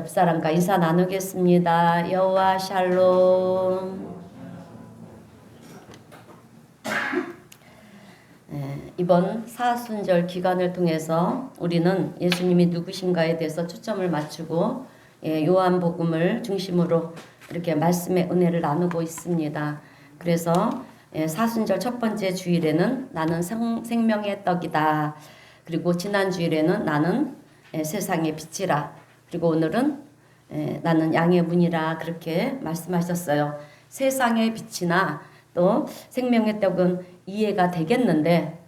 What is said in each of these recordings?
옆 사람과 인사 나누겠습니다. 여호와 샬롬. 이번 사순절 기간을 통해서 우리는 예수님이 누구신가에 대해서 초점을 맞추고 요한복음을 중심으로 이렇게 말씀의 은혜를 나누고 있습니다. 그래서 사순절 첫 번째 주일에는 나는 생명의 떡이다. 그리고 지난 주일에는 나는 세상의 빛이라. 그리고 오늘은 나는 양의 문이라 그렇게 말씀하셨어요. 세상의 빛이나 또 생명의 떡은 이해가 되겠는데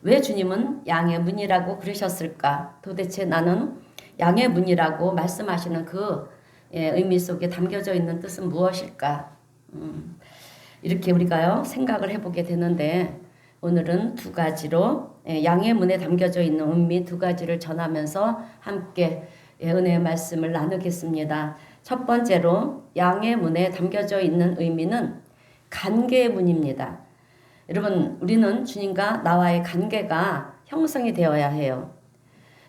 왜 주님은 양의 문이라고 그러셨을까? 도대체 나는 양의 문이라고 말씀하시는 그 의미 속에 담겨져 있는 뜻은 무엇일까? 이렇게 우리가요 생각을 해보게 되는데 오늘은 두 가지로 양의 문에 담겨져 있는 의미 두 가지를 전하면서 함께 은혜의 말씀을 나누겠습니다. 첫 번째로 양의 문에 담겨져 있는 의미는 관계의 문입니다. 여러분, 우리는 주님과 나와의 관계가 형성이 되어야 해요.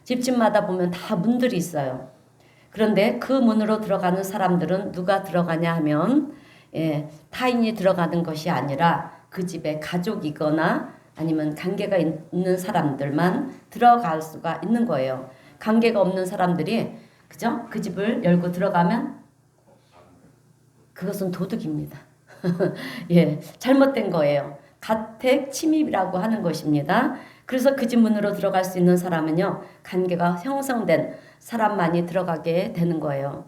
집집마다 보면 다 문들이 있어요. 그런데 그 문으로 들어가는 사람들은 누가 들어가냐 하면 타인이 들어가는 것이 아니라 그 집에 가족이거나 아니면 관계가 있는 사람들만 들어갈 수가 있는 거예요. 관계가 없는 사람들이 그죠? 그 집을 열고 들어가면 그것은 도둑입니다. 잘못된 거예요. 가택 침입이라고 하는 것입니다. 그래서 그 집 문으로 들어갈 수 있는 사람은요, 관계가 형성된 사람만이 들어가게 되는 거예요.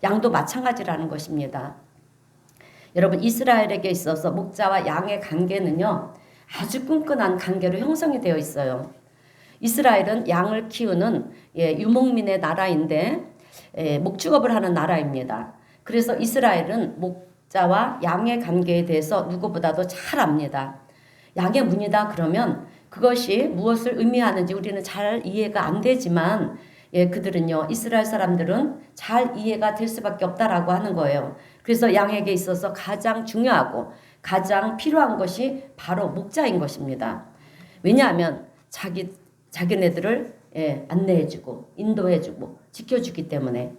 양도 마찬가지라는 것입니다. 여러분, 이스라엘에게 있어서 목자와 양의 관계는요, 아주 끈끈한 관계로 형성이 되어 있어요. 이스라엘은 양을 키우는 유목민의 나라인데 목축업을 하는 나라입니다. 그래서 이스라엘은 목자와 양의 관계에 대해서 누구보다도 잘 압니다. 양의 문이다 그러면 그것이 무엇을 의미하는지 우리는 잘 이해가 안 되지만 그들은요, 이스라엘 사람들은 잘 이해가 될 수밖에 없다라고 하는 거예요. 그래서 양에게 있어서 가장 중요하고 가장 필요한 것이 바로 목자인 것입니다. 왜냐하면 자기네들을 안내해주고 인도해주고 지켜주기 때문에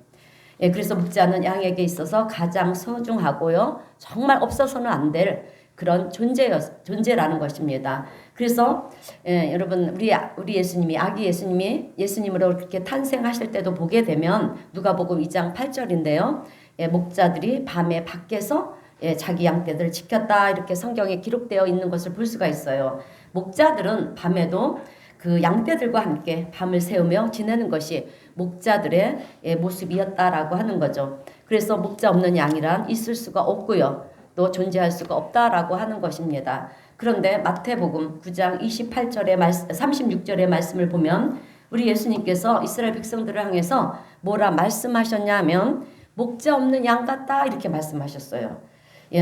그래서 목자는 양에게 있어서 가장 소중하고요, 정말 없어서는 안 될 그런 존재라는 것입니다. 그래서 여러분 우리 예수님이 아기 예수님으로 그렇게 탄생하실 때도 보게 되면 누가복음 2장 8절인데요. 목자들이 밤에 밖에서 자기 양떼들을 지켰다 이렇게 성경에 기록되어 있는 것을 볼 수가 있어요. 목자들은 밤에도 그 양떼들과 함께 밤을 새우며 지내는 것이 목자들의 모습이었다라고 하는 거죠. 그래서 목자 없는 양이란 있을 수가 없고요. 또 존재할 수가 없다라고 하는 것입니다. 그런데 마태복음 9장 36절의 말씀을 보면 우리 예수님께서 이스라엘 백성들을 향해서 뭐라 말씀하셨냐면 목자 없는 양 같다 이렇게 말씀하셨어요.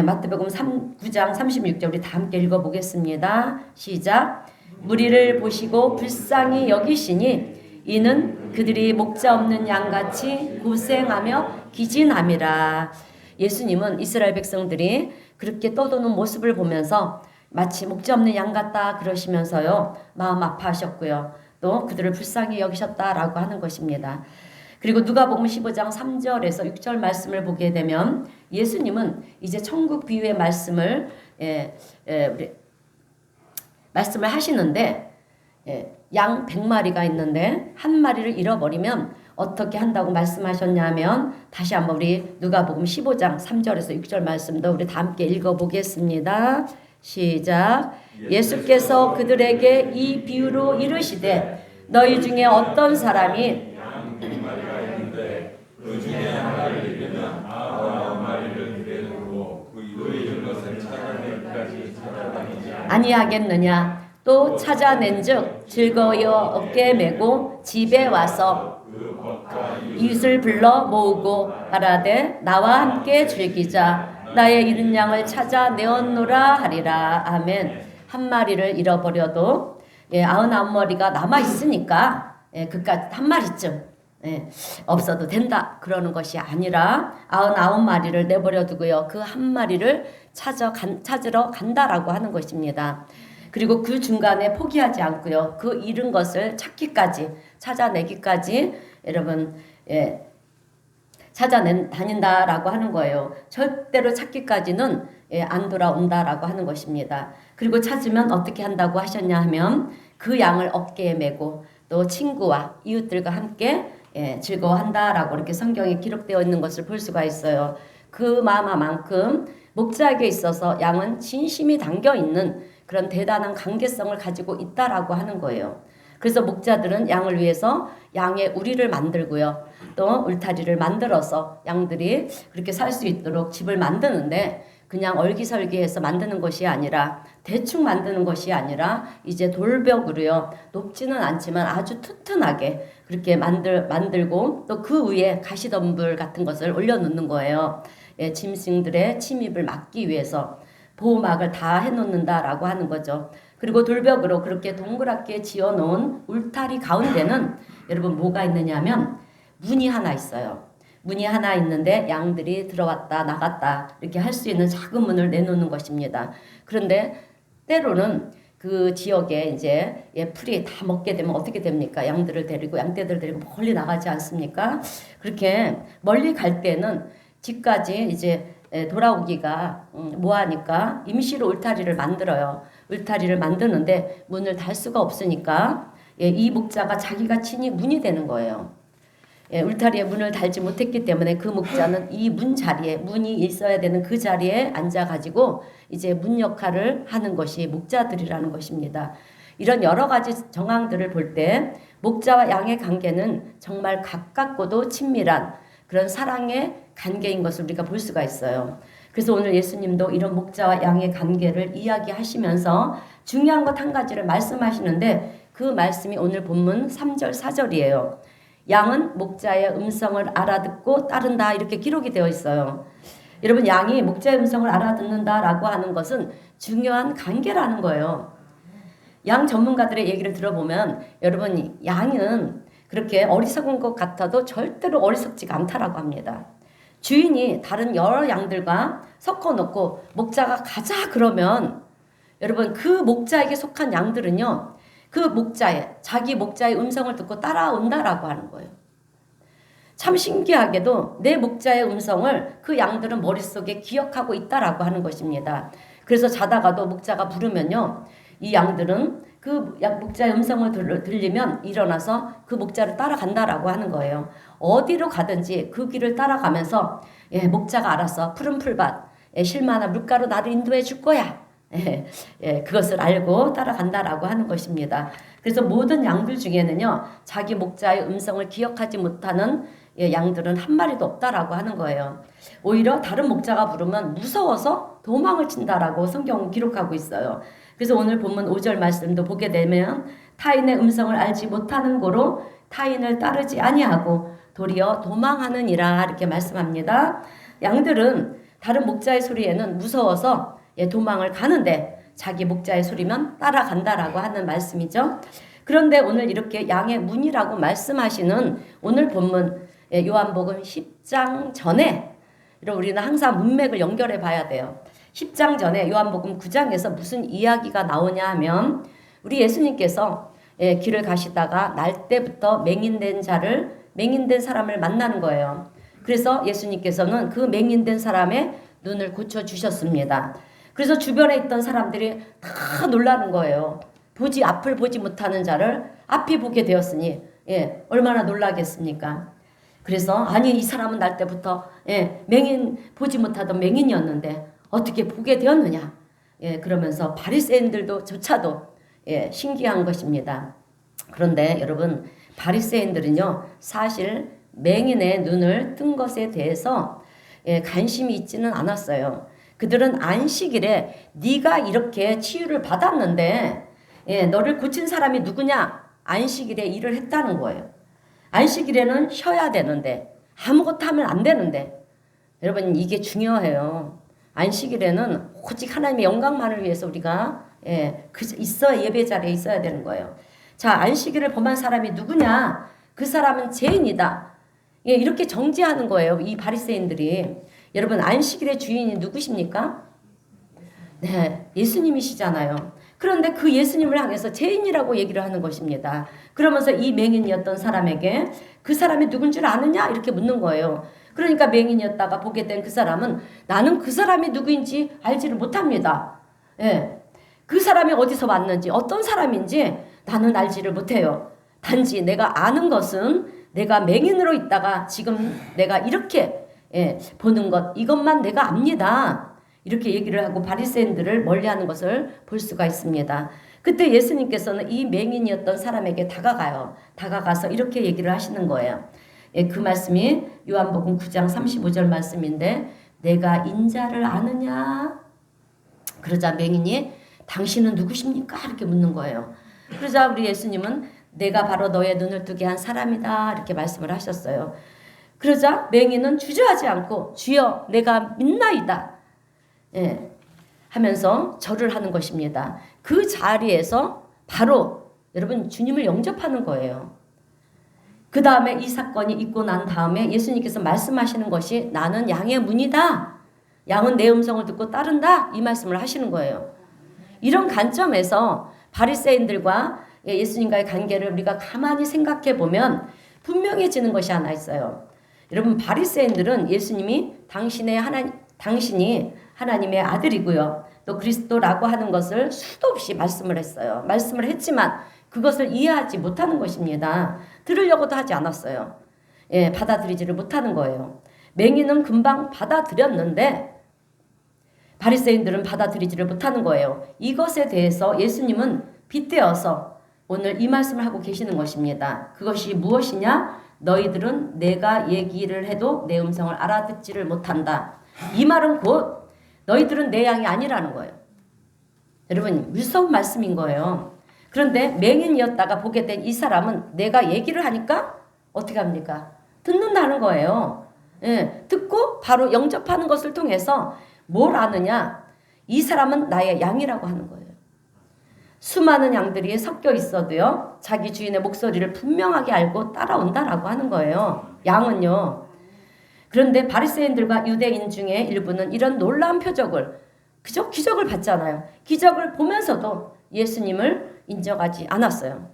마태복음 9장 36절 우리 다 함께 읽어보겠습니다. 시작. 무리를 보시고 불쌍히 여기시니 이는 그들이 목자 없는 양같이 고생하며 기진함이라. 예수님은 이스라엘 백성들이 그렇게 떠도는 모습을 보면서 마치 목자 없는 양 같다 그러시면서요 마음 아파하셨고요. 또 그들을 불쌍히 여기셨다라고 하는 것입니다. 그리고 누가복음 15장 3절에서 6절 말씀을 보게 되면 예수님은 이제 천국 비유의 말씀을 하시는데 양 100마리가 있는데 한 마리를 잃어버리면 어떻게 한다고 말씀하셨냐면 다시 한번 우리 누가복음 15장 3절에서 6절 말씀도 우리 다 함께 읽어보겠습니다. 시작. 예수께서 그들에게 이 비유로 이르시되 너희 중에 어떤 사람이 그 중에 하나를 잃으면 99마리를 데려오고 그 잃은 것을 찾아내기까지 찾아다니지 아니하겠느냐. 또 찾아낸즉 즐거워 어깨에 메고 집에 와서 이웃을 불러 모으고 말하되 나와 함께 즐기자. 나의 잃은 양을 찾아 내었노라 하리라. 아멘. 한 마리를 잃어버려도 99마리가 남아있으니까 그까지 한 마리쯤 없어도 된다 그러는 것이 아니라 99마리를 내버려 두고요. 그 한 마리를 찾으러 간다라고 하는 것입니다. 그리고 그 중간에 포기하지 않고요. 그 잃은 것을 찾아내기까지 여러분 찾아다닌다라고 하는 거예요. 절대로 찾기까지는 안 돌아온다라고 하는 것입니다. 그리고 찾으면 어떻게 한다고 하셨냐 하면 그 양을 어깨에 메고 또 친구와 이웃들과 함께 즐거워한다라고 이렇게 성경에 기록되어 있는 것을 볼 수가 있어요. 그 마마만큼 목자에게 있어서 양은 진심이 담겨 있는 그런 대단한 관계성을 가지고 있다라고 하는 거예요. 그래서 목자들은 양을 위해서 양의 우리를 만들고요. 또 울타리를 만들어서 양들이 그렇게 살 수 있도록 집을 만드는데 그냥 얼기설기해서 만드는 것이 아니라 대충 만드는 것이 아니라 이제 돌벽으로요. 높지는 않지만 아주 튼튼하게 그렇게 만들고 또 그 위에 가시덤불 같은 것을 올려놓는 거예요. 짐승들의 침입을 막기 위해서 보호막을 다 해놓는다라고 하는 거죠. 그리고 돌벽으로 그렇게 동그랗게 지어놓은 울타리 가운데는 여러분 뭐가 있느냐 하면 문이 하나 있어요. 문이 하나 있는데 양들이 들어왔다 나갔다 이렇게 할 수 있는 작은 문을 내놓는 것입니다. 그런데 때로는 그 지역에 이제 풀이 다 먹게 되면 어떻게 됩니까? 양들을 데리고 양떼들을 데리고 멀리 나가지 않습니까? 그렇게 멀리 갈 때는 집까지 이제 돌아오기가 뭐하니까 임시로 울타리를 만들어요. 울타리를 만드는데 문을 달 수가 없으니까 이 목자가 자기가 친히 문이 되는 거예요. 울타리에 문을 달지 못했기 때문에 그 목자는 이 문 자리에 문이 있어야 되는 그 자리에 앉아가지고 이제 문 역할을 하는 것이 목자들이라는 것입니다. 이런 여러 가지 정황들을 볼 때 목자와 양의 관계는 정말 가깝고도 친밀한 그런 사랑의 관계인 것을 우리가 볼 수가 있어요. 그래서 오늘 예수님도 이런 목자와 양의 관계를 이야기하시면서 중요한 것 한 가지를 말씀하시는데 그 말씀이 오늘 본문 3절 4절이에요. 양은 목자의 음성을 알아듣고 따른다 이렇게 기록이 되어 있어요. 여러분 양이 목자의 음성을 알아듣는다라고 하는 것은 중요한 관계라는 거예요. 양 전문가들의 얘기를 들어보면 여러분 양은 그렇게 어리석은 것 같아도 절대로 어리석지가 않다라고 합니다. 주인이 다른 여러 양들과 섞어놓고 목자가 가자 그러면 여러분 그 목자에게 속한 양들은요. 그 자기 목자의 음성을 듣고 따라온다라고 하는 거예요. 참 신기하게도 내 목자의 음성을 그 양들은 머릿속에 기억하고 있다라고 하는 것입니다. 그래서 자다가도 목자가 부르면요. 이 양들은 그 목자의 음성을 들리면 일어나서 그 목자를 따라간다라고 하는 거예요. 어디로 가든지 그 길을 따라가면서 목자가 알아서 푸른 풀밭, 실마나 물가로 나를 인도해 줄 거야. 그것을 알고 따라간다라고 하는 것입니다. 그래서 모든 양들 중에는요. 자기 목자의 음성을 기억하지 못하는 양들은 한 마리도 없다라고 하는 거예요. 오히려 다른 목자가 부르면 무서워서 도망을 친다라고 성경은 기록하고 있어요. 그래서 오늘 본문 5절 말씀도 보게 되면 타인의 음성을 알지 못하는 고로 타인을 따르지 아니하고 도리어 도망하느니라 이렇게 말씀합니다. 양들은 다른 목자의 소리에는 무서워서 도망을 가는데 자기 목자의 소리면 따라간다라고 하는 말씀이죠. 그런데 오늘 이렇게 양의 문이라고 말씀하시는 오늘 본문 요한복음 10장 전에 우리는 항상 문맥을 연결해 봐야 돼요. 10장 전에 요한복음 9장에서 무슨 이야기가 나오냐 하면 우리 예수님께서 길을 가시다가 날 때부터 맹인된 사람을 만나는 거예요. 그래서 예수님께서는 그 맹인된 사람의 눈을 고쳐주셨습니다. 그래서 주변에 있던 사람들이 다 놀라는 거예요. 앞을 보지 못하는 자를 앞이 보게 되었으니 얼마나 놀라겠습니까? 그래서 아니 이 사람은 날 때부터 보지 못하던 맹인이었는데 어떻게 보게 되었느냐? 그러면서 바리새인들도 조차도 신기한 것입니다. 그런데 여러분 바리새인들은요 사실 맹인의 눈을 뜬 것에 대해서 관심이 있지는 않았어요. 그들은 안식일에 네가 이렇게 치유를 받았는데 너를 고친 사람이 누구냐? 안식일에 일을 했다는 거예요. 안식일에는 쉬어야 되는데 아무것도 하면 안 되는데 여러분 이게 중요해요. 안식일에는 오직 하나님의 영광만을 위해서 우리가 예배 자리에 있어야 되는 거예요. 자, 안식일을 범한 사람이 누구냐? 그 사람은 죄인이다. 이렇게 정죄하는 거예요. 이 바리새인들이. 여러분 안식일의 주인이 누구십니까? 네, 예수님이시잖아요. 그런데 그 예수님을 향해서 죄인이라고 얘기를 하는 것입니다. 그러면서 이 맹인이었던 사람에게 그 사람이 누군 줄 아느냐? 이렇게 묻는 거예요. 그러니까 맹인이었다가 보게 된 그 사람은 나는 그 사람이 누구인지 알지를 못합니다. 예. 그 사람이 어디서 왔는지 어떤 사람인지 나는 알지를 못해요. 단지 내가 아는 것은 내가 맹인으로 있다가 지금 내가 이렇게 보는 것 이것만 내가 압니다. 이렇게 얘기를 하고 바리새인들을 멀리하는 것을 볼 수가 있습니다. 그때 예수님께서는 이 맹인이었던 사람에게 다가가요. 다가가서 이렇게 얘기를 하시는 거예요. 그 말씀이 요한복음 9장 35절 말씀인데 내가 인자를 아느냐? 그러자 맹인이 당신은 누구십니까? 이렇게 묻는 거예요. 그러자 우리 예수님은 내가 바로 너의 눈을 뜨게 한 사람이다 이렇게 말씀을 하셨어요. 그러자 맹인은 주저하지 않고 주여 내가 믿나이다 하면서 절을 하는 것입니다. 그 자리에서 바로 여러분 주님을 영접하는 거예요. 그 다음에 이 사건이 있고 난 다음에 예수님께서 말씀하시는 것이 나는 양의 문이다. 양은 내 음성을 듣고 따른다. 이 말씀을 하시는 거예요. 이런 관점에서 바리새인들과 예수님과의 관계를 우리가 가만히 생각해 보면 분명해지는 것이 하나 있어요. 여러분 바리새인들은 예수님이 당신이 하나님의 아들이고요. 또 그리스도라고 하는 것을 수도 없이 말씀을 했어요. 말씀을 했지만 그것을 이해하지 못하는 것입니다. 들으려고도 하지 않았어요. 받아들이지를 못하는 거예요. 맹인은 금방 받아들였는데 바리새인들은 받아들이지를 못하는 거예요. 이것에 대해서 예수님은 빗대어서 오늘 이 말씀을 하고 계시는 것입니다. 그것이 무엇이냐? 너희들은 내가 얘기를 해도 내 음성을 알아듣지를 못한다. 이 말은 곧 너희들은 내 양이 아니라는 거예요. 여러분 무서운 말씀인 거예요. 그런데 맹인이었다가 보게 된 이 사람은 내가 얘기를 하니까 어떻게 합니까? 듣는다는 거예요. 듣고 바로 영접하는 것을 통해서 뭘 아느냐? 이 사람은 나의 양이라고 하는 거예요. 수많은 양들이 섞여 있어도요. 자기 주인의 목소리를 분명하게 알고 따라온다라고 하는 거예요. 양은요. 그런데 바리새인들과 유대인 중에 일부는 이런 놀라운 표적을 그저 기적을 봤잖아요. 기적을 보면서도 예수님을 인정하지 않았어요.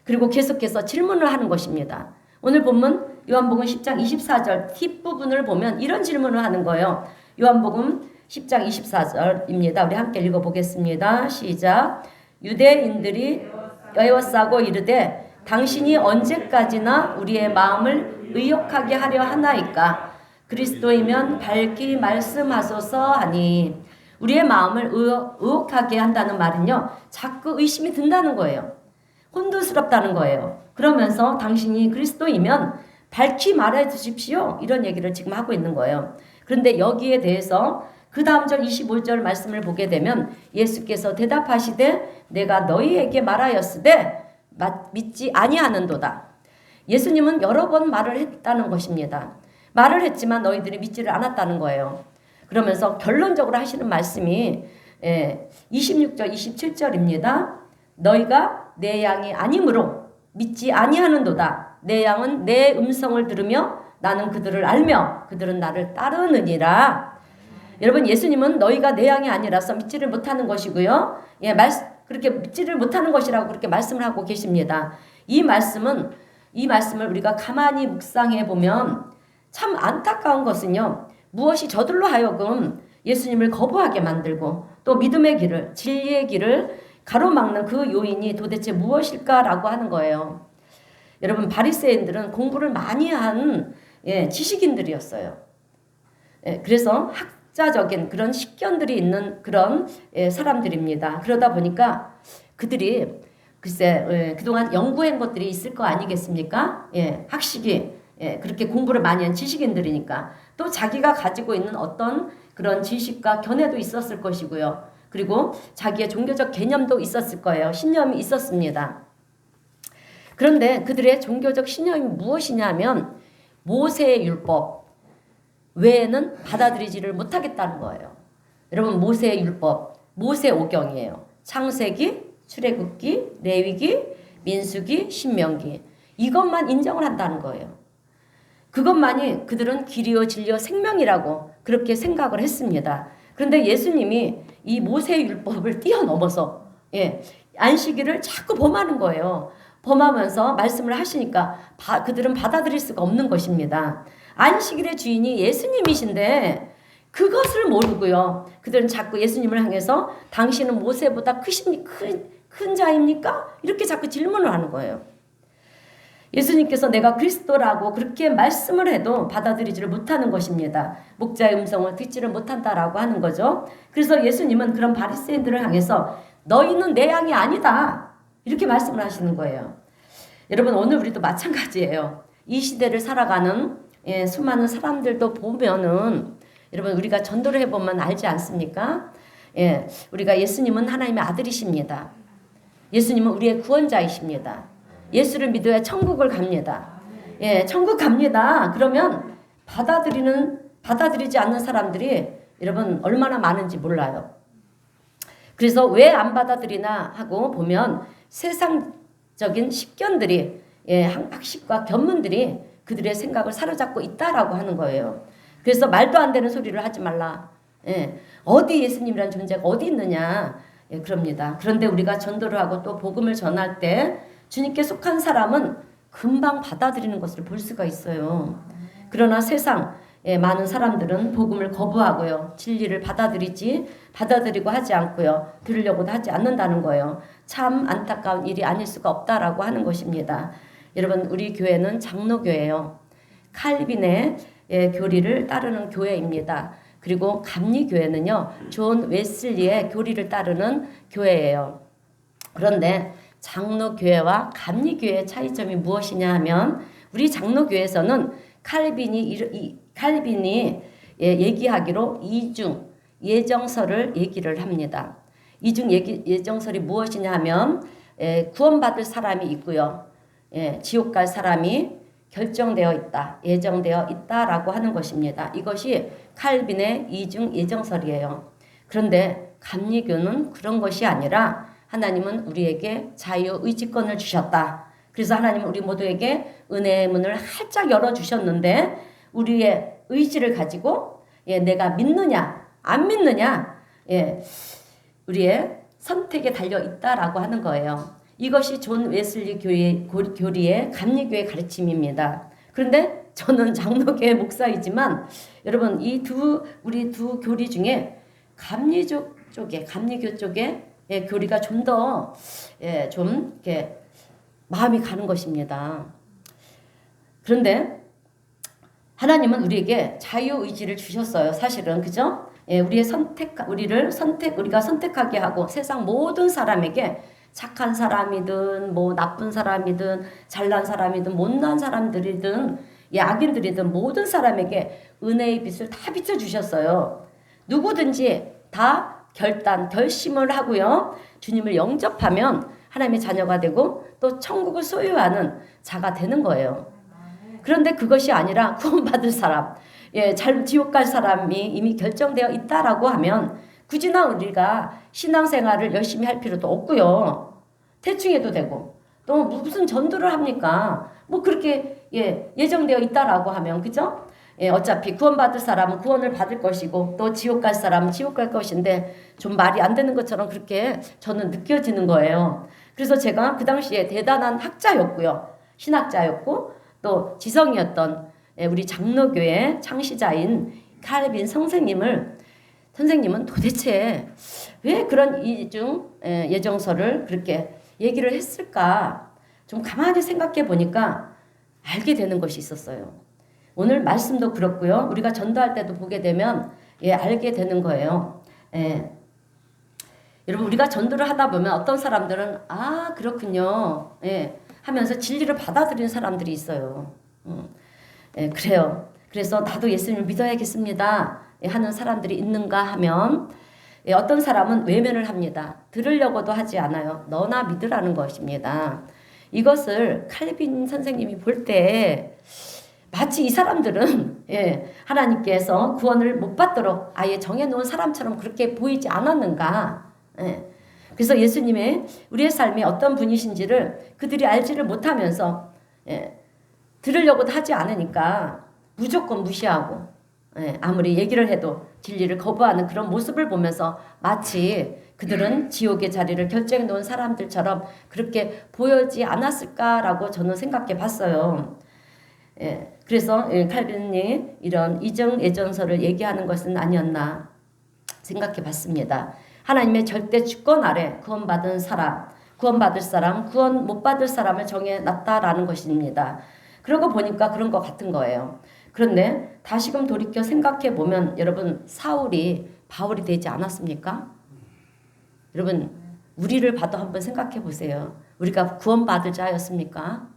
그리고 계속해서 질문을 하는 것입니다. 오늘 본문 요한복음 10장 24절 뒷부분을 보면 이런 질문을 하는 거예요. 요한복음 10장 24절입니다. 우리 함께 읽어보겠습니다. 시작. 유대인들이 에워싸고 이르되 당신이 언제까지나 우리의 마음을 의혹하게 하려 하나이까? 그리스도이면 밝히 말씀하소서 하니 우리의 마음을 의혹하게 한다는 말은요. 자꾸 의심이 든다는 거예요. 혼돈스럽다는 거예요. 그러면서 당신이 그리스도이면 밝히 말해 주십시오. 이런 얘기를 지금 하고 있는 거예요. 그런데 여기에 대해서 그 다음 절 25절 말씀을 보게 되면 예수께서 대답하시되 내가 너희에게 말하였으되 믿지 아니하는도다. 예수님은 여러 번 말을 했다는 것입니다. 말을 했지만 너희들이 믿지를 않았다는 거예요. 그러면서 결론적으로 하시는 말씀이 26절 27절입니다. 너희가 내 양이 아니므로 믿지 아니하는도다. 내 양은 내 음성을 들으며 나는 그들을 알며 그들은 나를 따르느니라. 여러분 예수님은 너희가 내 양이 아니라서 믿지를 못하는 것이고요. 그렇게 믿지를 못하는 것이라고 그렇게 말씀을 하고 계십니다. 이 말씀을 우리가 가만히 묵상해 보면 참 안타까운 것은요. 무엇이 저들로 하여금 예수님을 거부하게 만들고 또 믿음의 길을 진리의 길을 가로막는 그 요인이 도대체 무엇일까라고 하는 거예요. 여러분 바리새인들은 공부를 많이 한 지식인들이었어요. 그래서 학자적인 그런 식견들이 있는 그런 사람들입니다. 그러다 보니까 그들이 글쎄 그동안 연구한 것들이 있을 거 아니겠습니까? 학식이 그렇게 공부를 많이 한 지식인들이니까 또 자기가 가지고 있는 어떤 그런 지식과 견해도 있었을 것이고요. 그리고 자기의 종교적 개념도 있었을 거예요. 신념이 있었습니다. 그런데 그들의 종교적 신념이 무엇이냐면 모세의 율법 외에는 받아들이지를 못하겠다는 거예요. 여러분 모세의 율법, 모세오경이에요. 창세기, 출애굽기, 레위기, 민수기, 신명기 이것만 인정을 한다는 거예요. 그것만이 그들은 길이요 진리요 생명이라고 그렇게 생각을 했습니다. 그런데 예수님이 이 모세의 율법을 뛰어넘어서 안식일을 자꾸 범하는 거예요. 범하면서 말씀을 하시니까 그들은 받아들일 수가 없는 것입니다. 안식일의 주인이 예수님이신데 그것을 모르고요. 그들은 자꾸 예수님을 향해서 당신은 모세보다 큰 자입니까? 이렇게 자꾸 질문을 하는 거예요. 예수님께서 내가 그리스도라고 그렇게 말씀을 해도 받아들이지를 못하는 것입니다. 목자의 음성을 듣지를 못한다라고 하는 거죠. 그래서 예수님은 그런 바리새인들을 향해서 너희는 내 양이 아니다. 이렇게 말씀을 하시는 거예요. 여러분 오늘 우리도 마찬가지예요. 이 시대를 살아가는 수많은 사람들도 보면은 여러분 우리가 전도를 해보면 알지 않습니까? 우리가 예수님은 하나님의 아들이십니다. 예수님은 우리의 구원자이십니다. 예수를 믿어야 천국을 갑니다. 천국 갑니다. 그러면 받아들이지 않는 사람들이 여러분 얼마나 많은지 몰라요. 그래서 왜 안 받아들이나 하고 보면 세상적인 식견들이 학식과 견문들이 그들의 생각을 사로잡고 있다라고 하는 거예요. 그래서 말도 안 되는 소리를 하지 말라. 어디 예수님이라는 존재가 어디 있느냐. 그럽니다. 그런데 우리가 전도를 하고 또 복음을 전할 때 주님께 속한 사람은 금방 받아들이는 것을 볼 수가 있어요. 그러나 세상 많은 사람들은 복음을 거부하고요. 진리를 받아들이고 하지 않고요. 들으려고도 하지 않는다는 거예요. 참 안타까운 일이 아닐 수가 없다라고 하는 것입니다. 여러분 우리 교회는 장로교회예요. 칼빈의 교리를 따르는 교회입니다. 그리고 감리교회는요. 존 웨슬리의 교리를 따르는 교회예요. 그런데 장로교회와 감리교회의 차이점이 무엇이냐 하면 우리 장로교회에서는 칼빈이 얘기하기로 이중 예정설을 얘기를 합니다. 이중 예정설이 무엇이냐 하면 구원받을 사람이 있고요. 지옥 갈 사람이 결정되어 있다, 예정되어 있다라고 하는 것입니다. 이것이 칼빈의 이중 예정설이에요. 그런데 감리교는 그런 것이 아니라 하나님은 우리에게 자유의지권을 주셨다. 그래서 하나님은 우리 모두에게 은혜의 문을 활짝 열어주셨는데 우리의 의지를 가지고 내가 믿느냐 안 믿느냐 우리의 선택에 달려 있다라고 하는 거예요. 이것이 존 웨슬리 교리의 감리교의 가르침입니다. 그런데 저는 장로교회 목사이지만 여러분 우리 두 교리 중에 감리교 쪽에 교리가 좀 더 이렇게 마음이 가는 것입니다. 그런데 하나님은 우리에게 자유의지를 주셨어요. 사실은 그죠? 우리가 선택하게 하고 세상 모든 사람에게 착한 사람이든 뭐 나쁜 사람이든 잘난 사람이든 못난 사람들이든 악인들이든 모든 사람에게 은혜의 빛을 다 비춰주셨어요. 누구든지 다 결심을 하고요. 주님을 영접하면 하나님의 자녀가 되고 또 천국을 소유하는 자가 되는 거예요. 그런데 그것이 아니라 구원받을 사람, 지옥 갈 사람이 이미 결정되어 있다라고 하면 굳이나 우리가 신앙생활을 열심히 할 필요도 없고요. 대충 해도 되고 또 무슨 전도를 합니까? 뭐 그렇게 예정되어 있다라고 하면 그죠? 어차피 구원받을 사람은 구원을 받을 것이고 또 지옥 갈 사람은 지옥 갈 것인데 좀 말이 안 되는 것처럼 그렇게 저는 느껴지는 거예요. 그래서 제가 그 당시에 대단한 학자였고요. 신학자였고 또 지성이었던 우리 장로교회 창시자인 칼빈 선생님은 도대체 왜 그런 이중 예정설을 그렇게 얘기를 했을까? 좀 가만히 생각해 보니까 알게 되는 것이 있었어요. 오늘 말씀도 그렇고요. 우리가 전도할 때도 보게 되면 알게 되는 거예요. 여러분 우리가 전도를 하다 보면 어떤 사람들은 그렇군요 하면서 진리를 받아들이는 사람들이 있어요. 그래요. 그래서 나도 예수님을 믿어야겠습니다 하는 사람들이 있는가 하면 어떤 사람은 외면을 합니다. 들으려고도 하지 않아요. 너나 믿으라는 것입니다. 이것을 칼빈 선생님이 볼 때 마치 이 사람들은 하나님께서 구원을 못 받도록 아예 정해놓은 사람처럼 그렇게 보이지 않았는가. 그래서 예수님의 우리의 삶이 어떤 분이신지를 그들이 알지를 못하면서 들으려고도 하지 않으니까 무조건 무시하고 아무리 얘기를 해도 진리를 거부하는 그런 모습을 보면서 마치 그들은 지옥의 자리를 결정해 놓은 사람들처럼 그렇게 보여지 않았을까라고 저는 생각해 봤어요. 그래서 칼빈이 이런 이정 예전서를 얘기하는 것은 아니었나 생각해 봤습니다. 하나님의 절대 주권 아래 구원받은 사람, 구원받을 사람, 구원 못 받을 사람을 정해놨다라는 것입니다. 그러고 보니까 그런 것 같은 거예요. 그런데 다시금 돌이켜 생각해 보면 여러분 사울이 바울이 되지 않았습니까? 여러분 우리를 봐도 한번 생각해 보세요. 우리가 구원받을 자였습니까?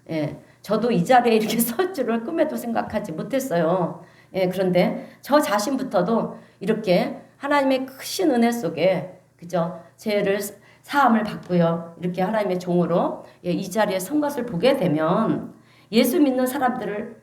예, 저도 이 자리에 이렇게 설 줄을 꿈에도 생각하지 못했어요. 예, 그런데 저 자신부터도 이렇게 하나님의 크신 은혜 속에 그죠? 죄를 사함을 받고요. 이렇게 하나님의 종으로 이 자리에 선 것을 보게 되면 예수 믿는 사람들을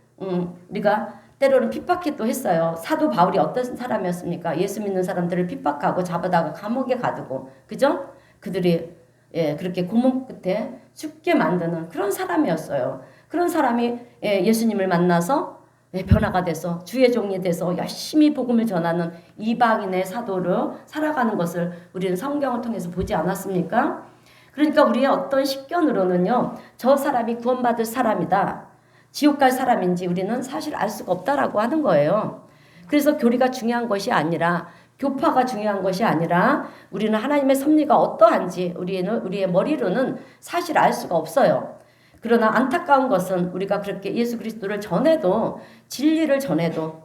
우리가 때로는 핍박도 했어요. 사도 바울이 어떤 사람이었습니까? 예수 믿는 사람들을 핍박하고 잡아다가 감옥에 가두고 그죠? 그들이 그렇게 고문 끝에 죽게 만드는 그런 사람이었어요. 그런 사람이 예수님을 만나서 변화가 돼서 주의 종이 돼서 열심히 복음을 전하는 이방인의 사도로 살아가는 것을 우리는 성경을 통해서 보지 않았습니까? 그러니까 우리의 어떤 식견으로는요. 저 사람이 구원받을 사람이다. 지옥 갈 사람인지 우리는 사실 알 수가 없다라고 하는 거예요. 그래서 교리가 중요한 것이 아니라 교파가 중요한 것이 아니라 우리는 하나님의 섭리가 어떠한지 우리의 머리로는 사실 알 수가 없어요. 그러나 안타까운 것은 우리가 그렇게 예수 그리스도를 전해도 진리를 전해도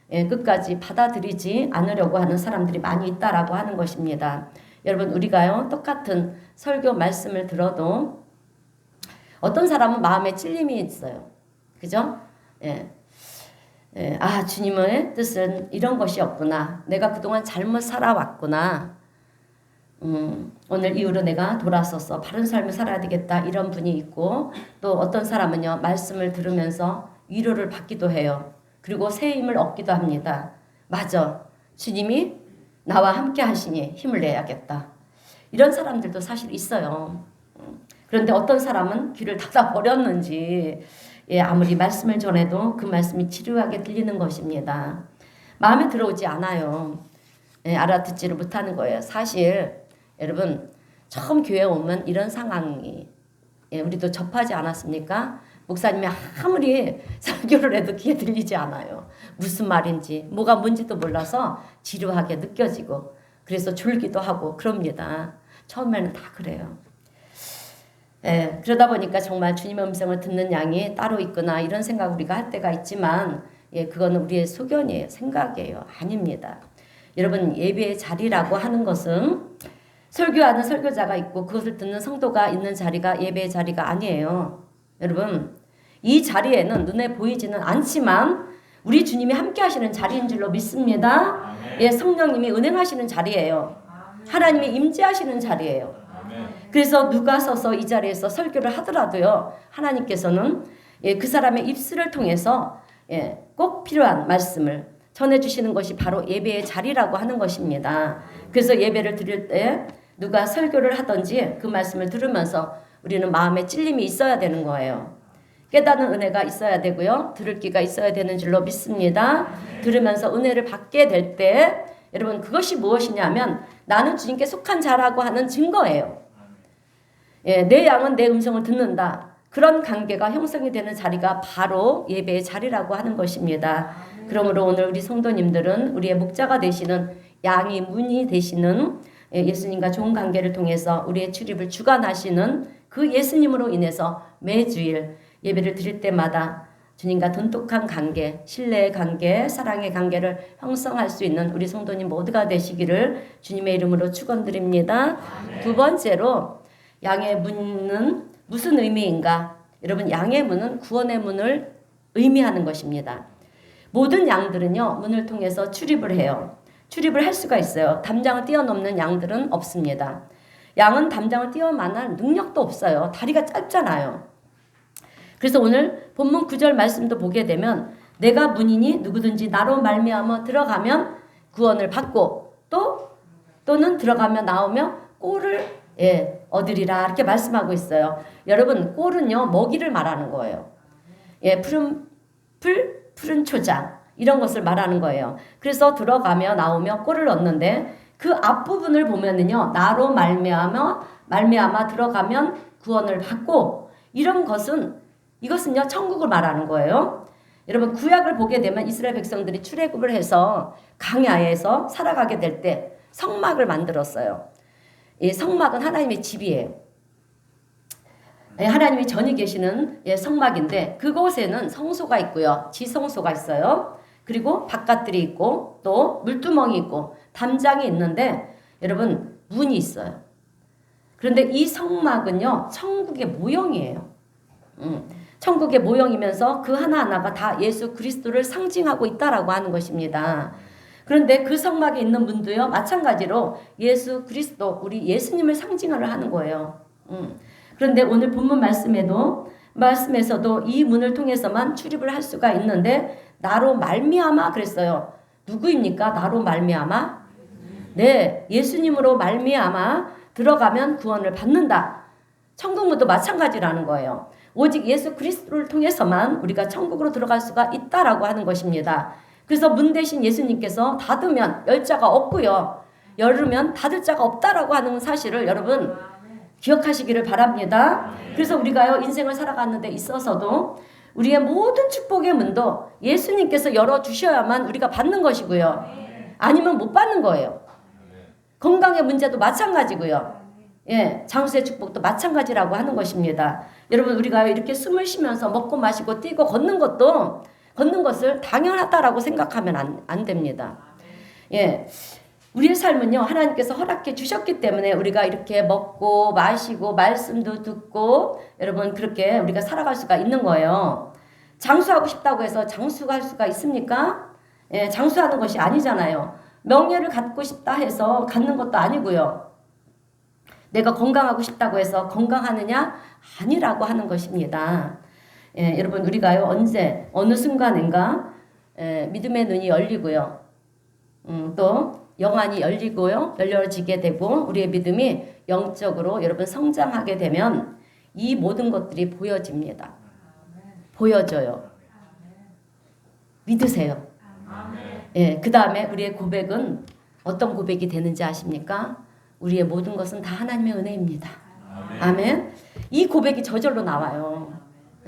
끝까지 받아들이지 않으려고 하는 사람들이 많이 있다라고 하는 것입니다. 여러분 우리가요 똑같은 설교 말씀을 들어도 어떤 사람은 마음에 찔림이 있어요. 그죠? 아 주님의 뜻은 이런 것이었구나. 내가 그동안 잘못 살아왔구나. 오늘 이후로 내가 돌아서서 바른 삶을 살아야 되겠다 이런 분이 있고 또 어떤 사람은요 말씀을 들으면서 위로를 받기도 해요. 그리고 새 힘을 얻기도 합니다. 맞아. 주님이 나와 함께 하시니 힘을 내야겠다. 이런 사람들도 사실 있어요. 그런데 어떤 사람은 귀를 닫아 버렸는지 아무리 말씀을 전해도 그 말씀이 지루하게 들리는 것입니다. 마음에 들어오지 않아요. 알아듣지를 못하는 거예요. 사실 여러분 처음 교회 오면 이런 상황이 우리도 접하지 않았습니까? 목사님이 아무리 설교를 해도 귀에 들리지 않아요. 무슨 말인지 뭐가 뭔지도 몰라서 지루하게 느껴지고 그래서 졸기도 하고 그럽니다. 처음에는 다 그래요. 그러다 보니까 정말 주님의 음성을 듣는 양이 따로 있구나 이런 생각 우리가 할 때가 있지만 그거는 우리의 소견이에요. 생각이에요. 아닙니다. 여러분 예배의 자리라고 하는 것은 설교하는 설교자가 있고 그것을 듣는 성도가 있는 자리가 예배의 자리가 아니에요. 여러분 이 자리에는 눈에 보이지는 않지만 우리 주님이 함께 하시는 자리인 줄로 믿습니다. 성령님이 은행하시는 자리예요. 하나님이 임재하시는 자리예요. 그래서 누가 서서 이 자리에서 설교를 하더라도요. 하나님께서는 그 사람의 입술을 통해서 꼭 필요한 말씀을 전해주시는 것이 바로 예배의 자리라고 하는 것입니다. 그래서 예배를 드릴 때 누가 설교를 하든지 그 말씀을 들으면서 우리는 마음에 찔림이 있어야 되는 거예요. 깨닫는 은혜가 있어야 되고요. 들을 귀가 있어야 되는 줄로 믿습니다. 들으면서 은혜를 받게 될 때 여러분 그것이 무엇이냐면 나는 주님께 속한 자라고 하는 증거예요. 내 양은 내 음성을 듣는다. 그런 관계가 형성이 되는 자리가 바로 예배의 자리라고 하는 것입니다. 그러므로 오늘 우리 성도님들은 우리의 목자가 되시는 양이 문이 되시는 예수님과 좋은 관계를 통해서 우리의 출입을 주관하시는 그 예수님으로 인해서 매주일 예배를 드릴 때마다 주님과 돈독한 관계, 신뢰의 관계, 사랑의 관계를 형성할 수 있는 우리 성도님 모두가 되시기를 주님의 이름으로 축원드립니다. 두 번째로 양의 문은 무슨 의미인가? 여러분 양의 문은 구원의 문을 의미하는 것입니다. 모든 양들은요 문을 통해서 출입을 해요. 출입을 할 수가 있어요. 담장을 뛰어넘는 양들은 없습니다. 양은 담장을 뛰어만할 능력도 없어요. 다리가 짧잖아요. 그래서 오늘 본문 9절 말씀도 보게 되면 내가 문이니 누구든지 나로 말미암아 들어가면 구원을 받고 또는 들어가며 나오며 꼴을 얻으리라 이렇게 말씀하고 있어요. 여러분 꼴은요 먹이를 말하는 거예요. 푸른 풀, 푸른 초장 이런 것을 말하는 거예요. 그래서 들어가며 나오며 꼴을 얻는데 그 앞부분을 보면은요 나로 말미암아 들어가면 구원을 받고 이런 것은 이것은요 천국을 말하는 거예요. 여러분 구약을 보게 되면 이스라엘 백성들이 출애굽을 해서 광야에서 살아가게 될 때 성막을 만들었어요. 이 성막은 하나님의 집이에요. 하나님이 전이 계시는 성막인데 그곳에는 성소가 있고요. 지성소가 있어요. 그리고 바깥들이 있고 또 물두멍이 있고 담장이 있는데 여러분 문이 있어요. 그런데 이 성막은요. 천국의 모형이에요. 천국의 모형이면서 그 하나하나가 다 예수 그리스도를 상징하고 있다라고 하는 것입니다. 그런데 그 성막에 있는 문도요. 마찬가지로 예수 그리스도 우리 예수님을 상징을 하는 거예요. 그런데 오늘 본문 말씀에서도 이 문을 통해서만 출입을 할 수가 있는데 나로 말미암아 그랬어요. 누구입니까? 나로 말미암아? 네, 예수님으로 말미암아 들어가면 구원을 받는다. 천국문도 마찬가지라는 거예요. 오직 예수 그리스도를 통해서만 우리가 천국으로 들어갈 수가 있다라고 하는 것입니다. 그래서 문 대신 예수님께서 닫으면 열 자가 없고요. 열으면 닫을 자가 없다라고 하는 사실을 여러분 기억하시기를 바랍니다. 그래서 우리가요 인생을 살아가는 데 있어서도 우리의 모든 축복의 문도 예수님께서 열어주셔야만 우리가 받는 것이고요. 아니면 못 받는 거예요. 건강의 문제도 마찬가지고요. 예, 장수의 축복도 마찬가지라고 하는 것입니다. 여러분 우리가 이렇게 숨을 쉬면서 먹고 마시고 뛰고 걷는 것을 당연하다라고 생각하면 안 됩니다. 예, 우리의 삶은요 하나님께서 허락해 주셨기 때문에 우리가 이렇게 먹고 마시고 말씀도 듣고 여러분 그렇게 우리가 살아갈 수가 있는 거예요. 장수하고 싶다고 해서 장수할 수가 있습니까? 예, 장수하는 것이 아니잖아요. 명예를 갖고 싶다 해서 갖는 것도 아니고요. 내가 건강하고 싶다고 해서 건강하느냐? 아니라고 하는 것입니다. 예, 여러분 우리가요 언제 어느 순간인가 믿음의 눈이 열리고요. 또 영안이 열리고요. 열려지게 되고 우리의 믿음이 영적으로 여러분 성장하게 되면 이 모든 것들이 보여집니다. 보여져요. 믿으세요. 예, 그 다음에 우리의 고백은 어떤 고백이 되는지 아십니까? 우리의 모든 것은 다 하나님의 은혜입니다. 아멘. 이 고백이 저절로 나와요.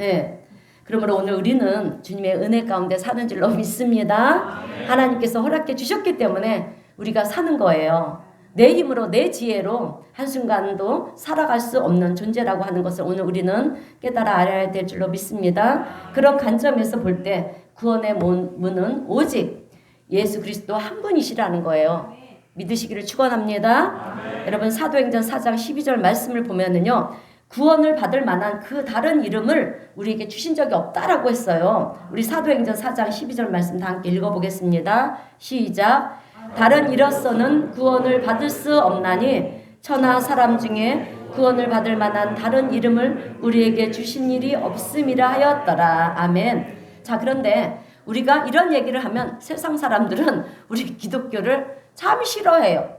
예. 그러므로 오늘 우리는 주님의 은혜 가운데 사는 줄로 믿습니다. 하나님께서 허락해 주셨기 때문에 우리가 사는 거예요. 내 힘으로 내 지혜로 한순간도 살아갈 수 없는 존재라고 하는 것을 오늘 우리는 깨달아 알아야 될 줄로 믿습니다. 그런 관점에서 볼 때 구원의 문은 오직 예수 그리스도 한 분이시라는 거예요. 믿으시기를 축원합니다. 여러분 사도행전 4장 12절 말씀을 보면은요. 구원을 받을 만한 그 다른 이름을 우리에게 주신 적이 없다라고 했어요. 우리 사도행전 4장 12절 말씀 다 함께 읽어보겠습니다. 시작. 다른 이로서는 구원을 받을 수 없나니 천하 사람 중에 구원을 받을 만한 다른 이름을 우리에게 주신 일이 없음이라 하였더라. 아멘. 자, 그런데 우리가 이런 얘기를 하면 세상 사람들은 우리 기독교를 참 싫어해요.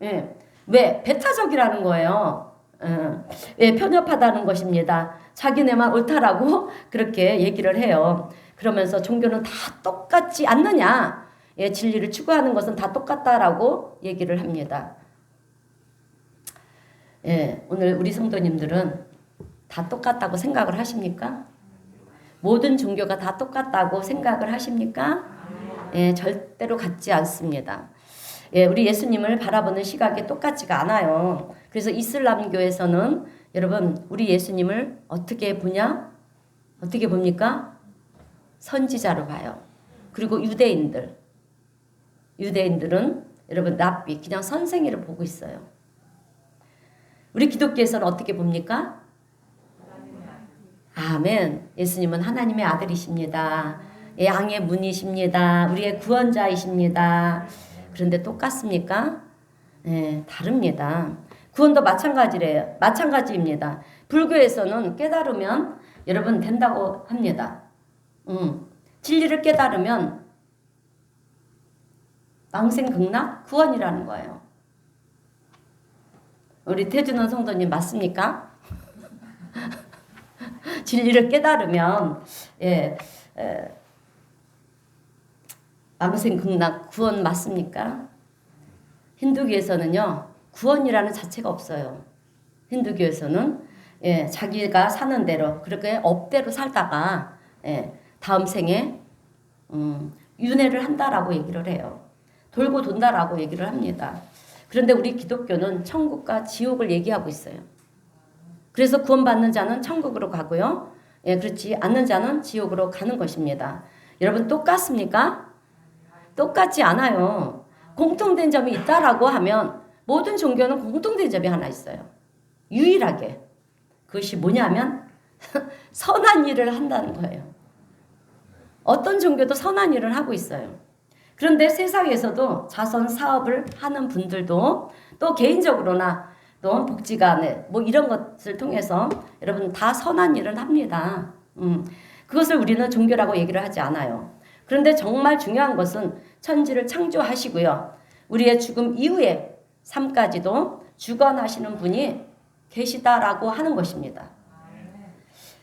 예. 왜? 배타적이라는 거예요. 예, 편협하다는 것입니다. 자기네만 옳다라고 그렇게 얘기를 해요. 그러면서 종교는 다 똑같지 않느냐? 예, 진리를 추구하는 것은 다 똑같다라고 얘기를 합니다. 예, 오늘 우리 성도님들은 다 똑같다고 생각을 하십니까? 모든 종교가 다 똑같다고 생각을 하십니까? 예, 절대로 같지 않습니다. 예, 우리 예수님을 바라보는 시각이 똑같지가 않아요. 그래서 이슬람교에서는 여러분 우리 예수님을 어떻게 보냐? 어떻게 봅니까? 선지자로 봐요. 그리고 유대인들은 여러분 랍비 그냥 선생이를 보고 있어요. 우리 기독교에서는 어떻게 봅니까? 아멘. 예수님은 하나님의 아들이십니다. 양의 문이십니다. 우리의 구원자이십니다. 그런데 똑같습니까? 네, 다릅니다. 구원도 마찬가지입니다. 불교에서는 깨달으면 여러분 된다고 합니다. 진리를 깨달으면 망생극락 구원이라는 거예요. 우리 태준원 성도님 맞습니까? 진리를 깨달으면 망생극락 구원 맞습니까? 힌두교에서는요 구원이라는 자체가 없어요. 힌두교에서는 자기가 사는 대로 그렇게 업대로 살다가 다음 생에 윤회를 한다라고 얘기를 해요. 돌고 돈다라고 얘기를 합니다. 그런데 우리 기독교는 천국과 지옥을 얘기하고 있어요. 그래서 구원받는 자는 천국으로 가고요. 예, 그렇지 않는 자는 지옥으로 가는 것입니다. 여러분 똑같습니까? 똑같지 않아요. 공통된 점이 있다라고 하면 모든 종교는 공통된 점이 하나 있어요. 유일하게. 그것이 뭐냐면 선한 일을 한다는 거예요. 어떤 종교도 선한 일을 하고 있어요. 그런데 세상에서도 자선 사업을 하는 분들도 또 개인적으로나 또 복지관에 뭐 이런 것을 통해서 여러분 다 선한 일을 합니다. 그것을 우리는 종교라고 얘기를 하지 않아요. 그런데 정말 중요한 것은 천지를 창조하시고요. 우리의 죽음 이후의 삶까지도 주관하시는 분이 계시다라고 하는 것입니다.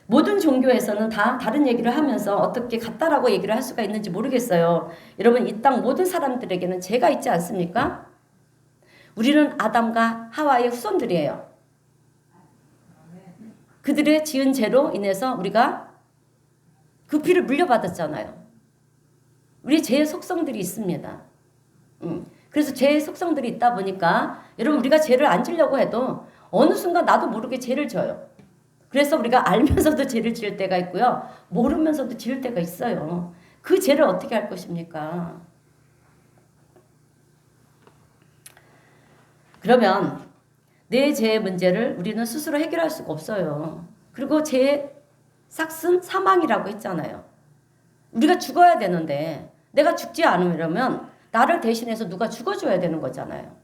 모든 종교에서는 다 다른 얘기를 하면서 어떻게 같다라고 얘기를 할 수가 있는지 모르겠어요. 여러분 이 땅 모든 사람들에게는 죄가 있지 않습니까? 우리는 아담과 하와의 후손들이에요. 그들의 지은 죄로 인해서 우리가 그 피를 물려받았잖아요. 우리 죄의 속성들이 있습니다. 그래서 죄의 속성들이 있다 보니까 여러분 우리가 죄를 안 지려고 해도 어느 순간 나도 모르게 죄를 져요. 그래서 우리가 알면서도 죄를 지을 때가 있고요. 모르면서도 지을 때가 있어요. 그 죄를 어떻게 할 것입니까? 그러면 내 죄의 문제를 우리는 스스로 해결할 수가 없어요. 그리고 죄의 삭은 사망이라고 했잖아요. 우리가 죽어야 되는데 내가 죽지 않으려면 나를 대신해서 누가 죽어줘야 되는 거잖아요.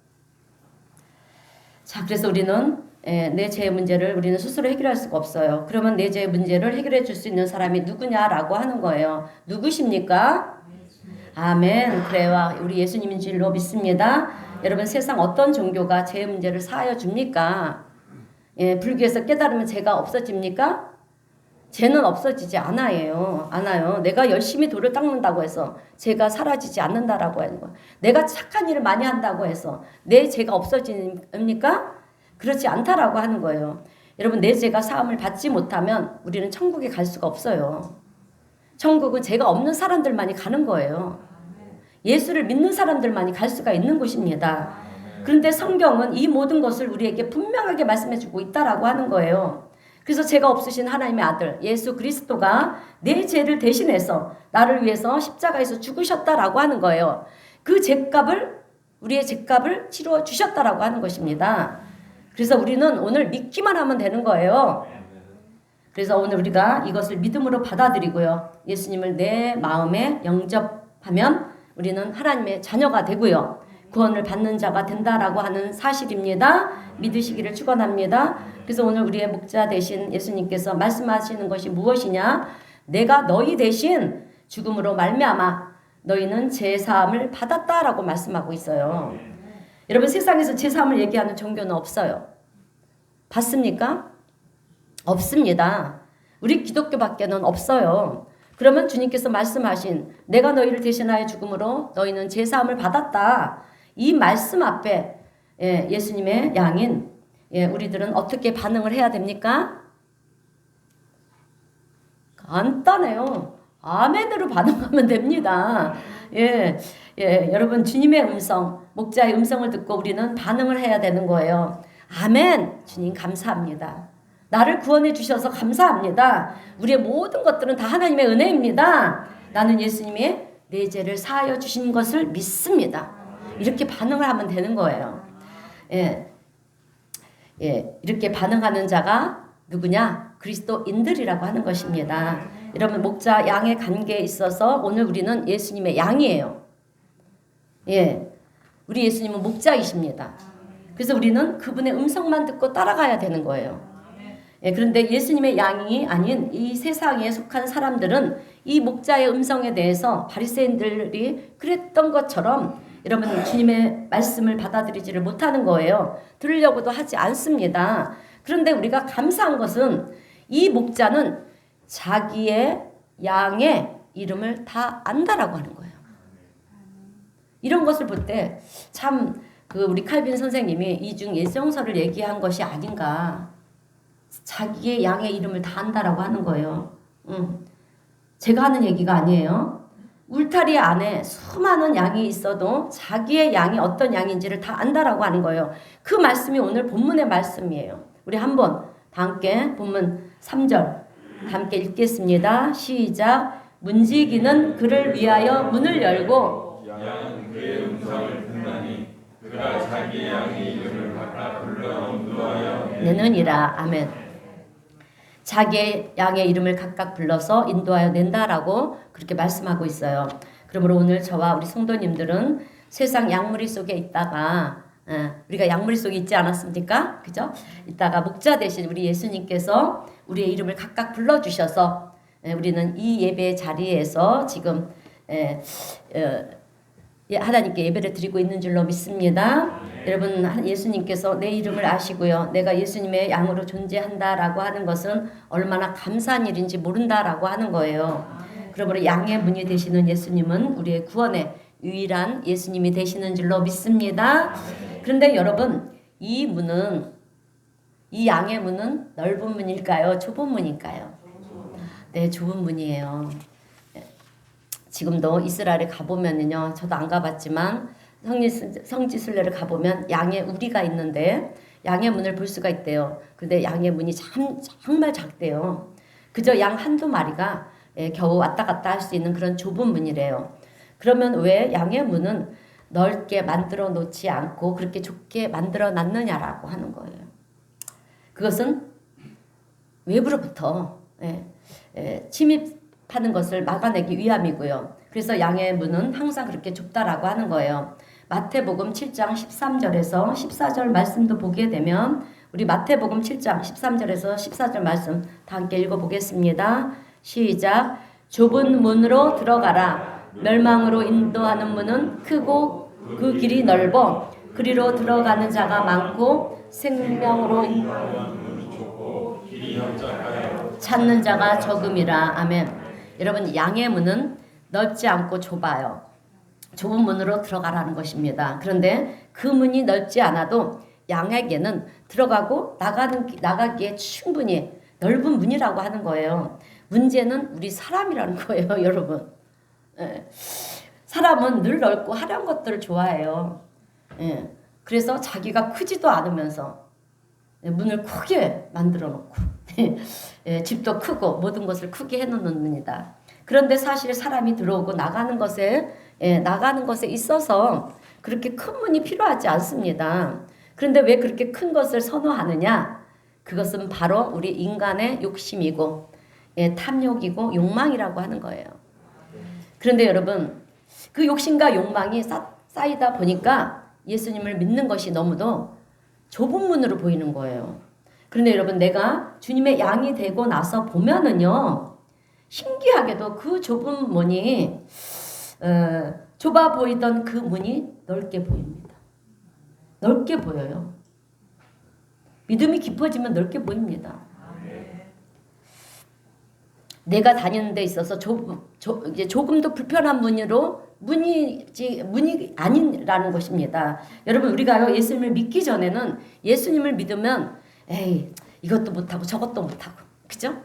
자, 그래서 우리는 내 죄의 문제를 우리는 스스로 해결할 수가 없어요. 그러면 내 죄의 문제를 해결해 줄 수 있는 사람이 누구냐라고 하는 거예요. 누구십니까? 아멘. 그래요. 우리 예수님인 줄로 믿습니다. 여러분 세상 어떤 종교가 죄의 문제를 사하여 줍니까? 불교에서 깨달으면 죄가 없어집니까? 죄는 없어지지 않아요. 내가 열심히 돌을 닦는다고 해서 죄가 사라지지 않는다라고 하는 거예요. 내가 착한 일을 많이 한다고 해서 내 죄가 없어집니까? 그렇지 않다라고 하는 거예요. 여러분 내 죄가 사함을 받지 못하면 우리는 천국에 갈 수가 없어요. 천국은 죄가 없는 사람들만이 가는 거예요. 예수를 믿는 사람들만이 갈 수가 있는 곳입니다. 그런데 성경은 이 모든 것을 우리에게 분명하게 말씀해주고 있다라고 하는 거예요. 그래서 죄가 없으신 하나님의 아들 예수 그리스도가 내 죄를 대신해서 나를 위해서 십자가에서 죽으셨다라고 하는 거예요. 그 죄값을 우리의 죄값을 치러 주셨다라고 하는 것입니다. 그래서 우리는 오늘 믿기만 하면 되는 거예요. 그래서 오늘 우리가 이것을 믿음으로 받아들이고요. 예수님을 내 마음에 영접하면 우리는 하나님의 자녀가 되고요. 구원을 받는 자가 된다라고 하는 사실입니다. 믿으시기를 축원합니다. 그래서 오늘 우리의 목자 되신 예수님께서 말씀하시는 것이 무엇이냐? 내가 너희 대신 죽음으로 말미암아 너희는 제사함을 받았다라고 말씀하고 있어요. 여러분 세상에서 제사함을 얘기하는 종교는 없어요. 봤습니까? 없습니다. 우리 기독교밖에는 없어요. 그러면 주님께서 말씀하신 내가 너희를 대신하여 죽음으로 너희는 제사함을 받았다. 이 말씀 앞에 예수님의 양인 우리들은 어떻게 반응을 해야 됩니까? 간단해요. 아멘으로 반응하면 됩니다. 여러분 주님의 음성, 목자의 음성을 듣고 우리는 반응을 해야 되는 거예요. 아멘. 주님 감사합니다. 나를 구원해 주셔서 감사합니다. 우리의 모든 것들은 다 하나님의 은혜입니다. 나는 예수님의 내 죄를 사하여 주신 것을 믿습니다. 이렇게 반응을 하면 되는 거예요. 이렇게 반응하는 자가 누구냐? 그리스도인들이라고 하는 것입니다. 여러분 목자 양의 관계에 있어서 오늘 우리는 예수님의 양이에요. 우리 예수님은 목자이십니다. 그래서 우리는 그분의 음성만 듣고 따라가야 되는 거예요. 그런데 예수님의 양이 아닌 이 세상에 속한 사람들은 이 목자의 음성에 대해서 바리새인들이 그랬던 것처럼 여러분 주님의 말씀을 받아들이지를 못하는 거예요. 들으려고도 하지 않습니다. 그런데 우리가 감사한 것은 이 목자는 자기의 양의 이름을 다 안다라고 하는 거예요. 이런 것을 볼 때 참 우리 칼빈 선생님이 이중 예정서를 얘기한 것이 아닌가. 자기의 양의 이름을 다 안다라고 하는 거예요. 제가 하는 얘기가 아니에요. 울타리 안에 수많은 양이 있어도 자기의 양이 어떤 양인지를 다 안다라고 하는 거예요. 그 말씀이 오늘 본문의 말씀이에요. 우리 한번 다 함께 본문 3절 다 함께 읽겠습니다. 시작. 문지기는 그를 위하여 문을 열고 양은 그의 음성을 듣나니 그가 자기 양의 이름을 각각 불러 인도하여 내느니라. 아멘. 자기의 양의 이름을 각각 불러서 인도하여 낸다라고 그렇게 말씀하고 있어요. 그러므로 오늘 저와 우리 성도님들은 세상 양무리 속에 있다가 우리가 양무리 속에 있지 않았습니까? 그죠? 있다가 목자 대신 우리 예수님께서 우리의 이름을 각각 불러주셔서 우리는 이 예배 자리에서 지금 하나님께 예배를 드리고 있는 줄로 믿습니다. 여러분 예수님께서 내 이름을 아시고요. 내가 예수님의 양으로 존재한다라고 하는 것은 얼마나 감사한 일인지 모른다라고 하는 거예요. 그러므로 양의 문이 되시는 예수님은 우리의 구원의 유일한 예수님이 되시는 줄로 믿습니다. 그런데 여러분 이 문은 이 양의 문은 넓은 문일까요? 좁은 문일까요? 네, 좁은 문이에요. 지금도 이스라엘에 가보면요, 저도 안 가봤지만 성지순례를 가보면 양의 우리가 있는데 양의 문을 볼 수가 있대요. 근데 양의 문이 정말 작대요. 그저 양 한두 마리가 겨우 왔다 갔다 할 수 있는 그런 좁은 문이래요. 그러면 왜 양의 문은 넓게 만들어 놓지 않고 그렇게 좁게 만들어 놨느냐라고 하는 거예요. 그것은 외부로부터 침입하는 것을 막아내기 위함이고요. 그래서 양의 문은 항상 그렇게 좁다라고 하는 거예요. 마태복음 7장 13절에서 14절 말씀도 보게 되면 우리 마태복음 7장 13절에서 14절 말씀 다 함께 읽어보겠습니다. 시작. 좁은 문으로 들어가라. 멸망으로 인도하는 문은 크고 그 길이 넓어 그리로 들어가는 자가 많고 생명으로 찾는 자가 적음이라. 아멘. 여러분 양의 문은 넓지 않고 좁아요. 좁은 문으로 들어가라는 것입니다. 그런데 그 문이 넓지 않아도 양에게는 들어가고 나가기에 충분히 넓은 문이라고 하는 거예요. 문제는 우리 사람이라는 거예요, 여러분. 사람은 늘 넓고 화려한 것들을 좋아해요. 그래서 자기가 크지도 않으면서 문을 크게 만들어 놓고 집도 크고 모든 것을 크게 해놓는 문이다. 그런데 사실 사람이 들어오고 나가는 것에 있어서 그렇게 큰 문이 필요하지 않습니다. 그런데 왜 그렇게 큰 것을 선호하느냐? 그것은 바로 우리 인간의 욕심이고 탐욕이고 욕망이라고 하는 거예요. 그런데 여러분 그 욕심과 욕망이 쌓이다 보니까 예수님을 믿는 것이 너무도 좁은 문으로 보이는 거예요. 그런데 여러분 내가 주님의 양이 되고 나서 보면은요 신기하게도 그 좁은 문이 좁아 보이던 그 문이 넓게 보입니다. 넓게 보여요. 믿음이 깊어지면 넓게 보입니다. 내가 다니는 데 있어서 이제 조금도 불편한 문이 아니라는 것입니다. 여러분 우리가요 예수님을 믿기 전에는 예수님을 믿으면 에이 이것도 못하고 저것도 못하고 그죠?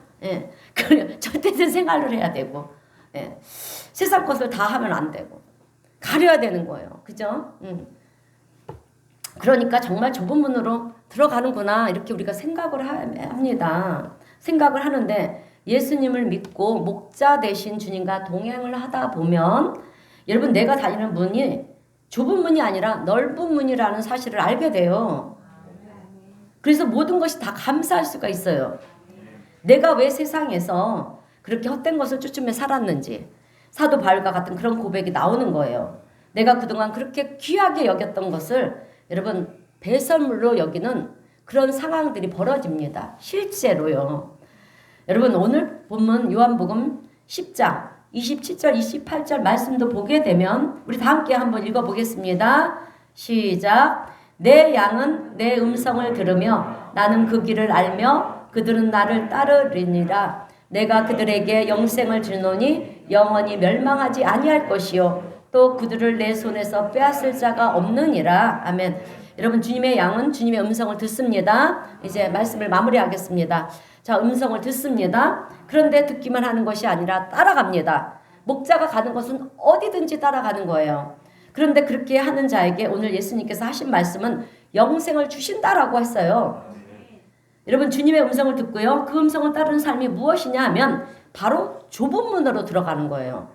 절대된 생활을 해야 되고 세상 것을 다 하면 안 되고 가려야 되는 거예요. 그죠? 그러니까 정말 좁은 문으로 들어가는구나 이렇게 우리가 생각을 합니다. 생각을 하는데 예수님을 믿고 목자 되신 주님과 동행을 하다 보면 여러분 내가 다니는 문이 좁은 문이 아니라 넓은 문이라는 사실을 알게 돼요. 그래서 모든 것이 다 감사할 수가 있어요. 내가 왜 세상에서 그렇게 헛된 것을 쫓으며 살았는지 사도 바울과 같은 그런 고백이 나오는 거예요. 내가 그동안 그렇게 귀하게 여겼던 것을 여러분 배설물로 여기는 그런 상황들이 벌어집니다. 실제로요. 여러분 오늘 본문 요한복음 10장 27절 28절 말씀도 보게 되면 우리 다 함께 한번 읽어보겠습니다. 시작. 내 양은 내 음성을 들으며 나는 그 길을 알며 그들은 나를 따르리니라. 내가 그들에게 영생을 주노니 영원히 멸망하지 아니할 것이요 또 그들을 내 손에서 빼앗을 자가 없느니라. 아멘. 여러분 주님의 양은 주님의 음성을 듣습니다. 이제 말씀을 마무리하겠습니다. 자, 음성을 듣습니다. 그런데 듣기만 하는 것이 아니라 따라갑니다. 목자가 가는 것은 어디든지 따라가는 거예요. 그런데 그렇게 하는 자에게 오늘 예수님께서 하신 말씀은 영생을 주신다라고 했어요. 여러분, 주님의 음성을 듣고요, 그 음성을 따르는 삶이 무엇이냐 하면 바로 좁은 문으로 들어가는 거예요.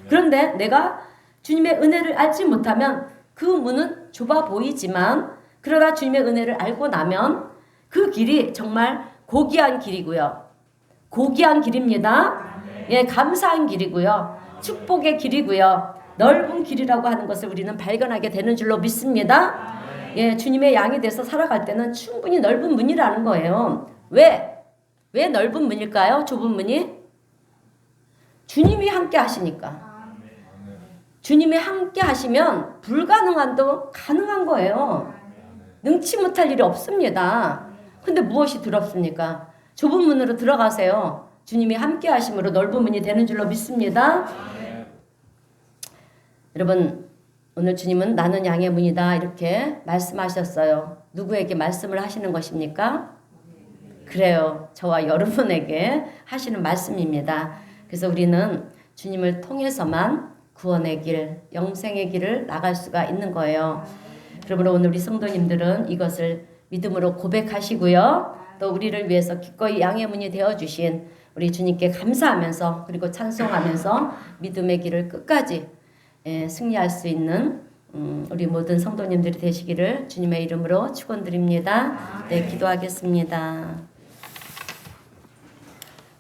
그런데 내가 주님의 은혜를 알지 못하면 그 문은 좁아 보이지만, 그러나 주님의 은혜를 알고 나면 그 길이 정말 고귀한 길이고요. 고귀한 길입니다. 예, 감사한 길이고요. 축복의 길이고요. 넓은 길이라고 하는 것을 우리는 발견하게 되는 줄로 믿습니다. 예, 주님의 양이 돼서 살아갈 때는 충분히 넓은 문이라는 거예요. 왜 넓은 문일까요? 좁은 문이? 주님이 함께 하시니까. 주님이 함께 하시면 불가능한도 가능한 거예요. 능치 못할 일이 없습니다. 근데 무엇이 두렵습니까? 좁은 문으로 들어가세요. 주님이 함께 하심으로 넓은 문이 되는 줄로 믿습니다. 여러분, 오늘 주님은 나는 양의 문이다 이렇게 말씀하셨어요. 누구에게 말씀을 하시는 것입니까? 그래요. 저와 여러분에게 하시는 말씀입니다. 그래서 우리는 주님을 통해서만 구원의 길, 영생의 길을 나갈 수가 있는 거예요. 그러므로 오늘 우리 성도님들은 이것을 믿음으로 고백하시고요. 또 우리를 위해서 기꺼이 양의 문이 되어주신 우리 주님께 감사하면서, 그리고 찬송하면서 믿음의 길을 끝까지 승리할 수 있는 우리 모든 성도님들이 되시기를 주님의 이름으로 축원드립니다. 네, 기도하겠습니다.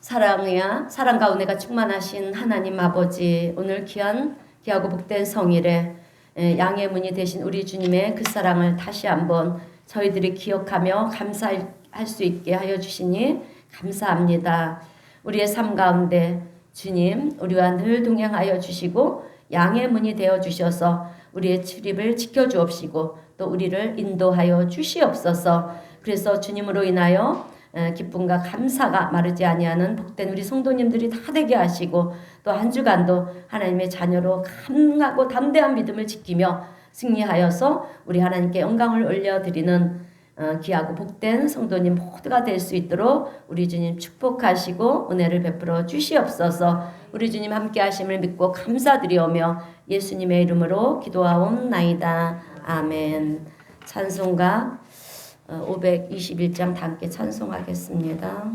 사랑 가운데가 충만하신 하나님 아버지, 오늘 귀하고 복된 성일에 양의 문이 되신 우리 주님의 그 사랑을 다시 한번 저희들이 기억하며 감사할 수 있게 하여 주시니 감사합니다. 우리의 삶 가운데 주님, 우리와 늘 동행하여 주시고 양의 문이 되어 주셔서 우리의 출입을 지켜주옵시고 또 우리를 인도하여 주시옵소서. 그래서 주님으로 인하여 기쁨과 감사가 마르지 아니하는 복된 우리 성도님들이 다 되게 하시고, 또 한 주간도 하나님의 자녀로 강하고 담대한 믿음을 지키며 승리하여서 우리 하나님께 영광을 올려드리는 귀하고 복된 성도님 모두가 될 수 있도록 우리 주님 축복하시고 은혜를 베풀어 주시옵소서. 우리 주님 함께 하심을 믿고 감사드리오며 예수님의 이름으로 기도하옵나이다. 아멘. 찬송가 521장 다 함께 찬송하겠습니다.